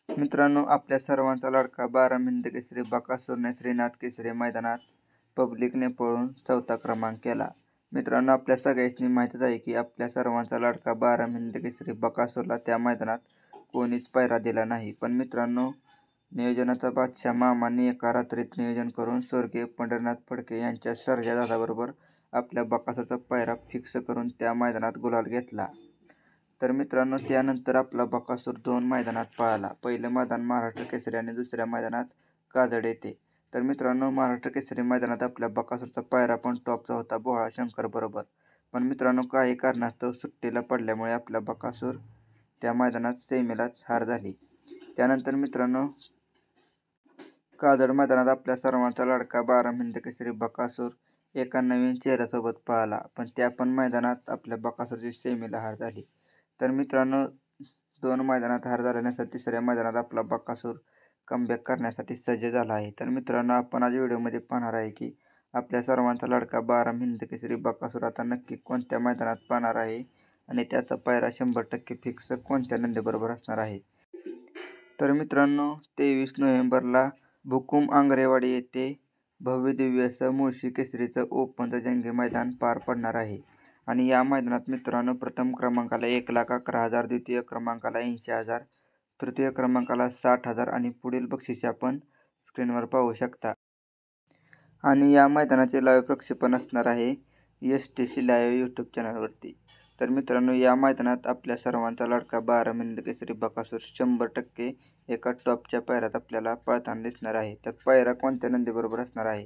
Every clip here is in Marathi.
मित्रांनो, आपल्या सर्वांचा लाडका 12 हिंद केसरी बकासूरने श्रीनाथ केसरी मैदानात पब्लिकने पळून 4था क्रमांक केला. मित्रांनो, आपल्या सगळ्यांनी माहितीच आहे की आपल्या सर्वांचा लाडका 12 हिंद केसरी बकासूरला त्या मैदानात कोणीच पायरा दिला नाही. पण मित्रांनो, नियोजनाचा बादशाह मामांनी एका रात्रीत नियोजन करून स्वर्गीय पंढरीनाथ फडके यांच्या सर्जा दादाबरोबर आपल्या बकासूरचा पायरा फिक्स करून त्या मैदानात गुलाल घेतला. तर मित्रांनो, त्यानंतर आपला बकासूर 2 मैदानात पळाला. पहिलं मैदान महाराष्ट्र केसरी आणि दुसऱ्या मैदानात काजड येथे. तर मित्रांनो, महाराष्ट्र केसरी मैदानात आपल्या बकासूरचा पायरा पण टॉपचा होता भोळा शंकर बरोबर. पण मित्रांनो, काही कारणास्तव सुट्टीला पडल्यामुळे आपला बकासूर त्या मैदानात सेमीलाच हार झाली. त्यानंतर मित्रांनो, काजड मैदानात आपल्या सर्वांचा लाडका 12 हिंद केसरी बकासूर एका नवीन चेहऱ्यासोबत पळाला. पण त्या पण मैदानात आपल्या बकासूरची सेमीला हार झाली. तर मित्रांनो, 2 मैदानात हार झाल्यानंतर तिसऱ्या मैदानात आपला बकासूर कमबॅक करण्यासाठी सज्ज झाला आहे. तर मित्रांनो, आपण आज व्हिडिओमध्ये पाहणार आहे की आपल्या सर्वांचा लाडका 12 हिंद केसरी बकासूर आता नक्की कोणत्या मैदानात पाहणार आहे आणि त्याचा पायरा 100% फिक्स कोणत्या नंदीबरोबर असणार आहे. तर मित्रांनो, 23 नोव्हेंबरला भुकुम आंगरेवाडी येथे भव्यदिव्य असं मुळशी केसरीचं ओपनचं जंगी मैदान पार पडणार आहे. आणि या मैदानात मित्रांनो, प्रथम क्रमांकाला 1,11,000, द्वितीय क्रमांकाला 80,000, तृतीय क्रमांकाला 60,000 आणि पुढील बक्षिसे आपण स्क्रीनवर पाहू शकता. आणि या मैदानाचे लाईव्ह प्रक्षेपण असणार आहे STC लाईव्ह यूट्यूब चॅनलवरती. तर मित्रांनो, या मैदानात आपल्या सर्वांचा लाडका 12 हिंद केसरी बकासूर 100% एका टॉपच्या पायऱ्यात आपल्याला पळताना दिसणार आहे. तर पायरा कोणत्या नंदीबरोबर असणार आहे?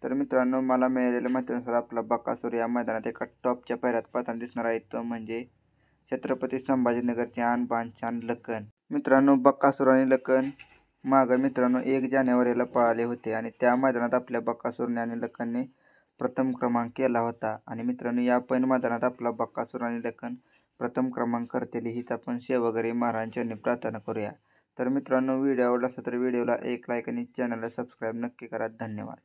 तर मित्रांनो, मला मिळालेल्या माहितीनुसार आपला बकासूर या मैदानात एका टॉपच्या पायऱ्यात पळताना दिसणार आहे, तो म्हणजे छत्रपती संभाजीनगरचे आन बान शान लखन. मित्रांनो, बकासूर आणि लखन मागं मित्रांनो 1 जानेवारीला पळाले होते आणि त्या मैदानात आपल्या बकासूरने आणि लखनने प्रथम क्रमांक केला होता. आणि मित्रांनो, या पण मैदानात आपला बकासूर आणि लखन प्रथम क्रमांक करतील हीच आपण सेवागिरी महाराजांनी प्रार्थना करूया. तर मित्रांनो, व्हिडिओ आवडला असेल तर व्हिडिओला एक लाईक आणि चॅनलला सबस्क्राईब नक्की करा. धन्यवाद.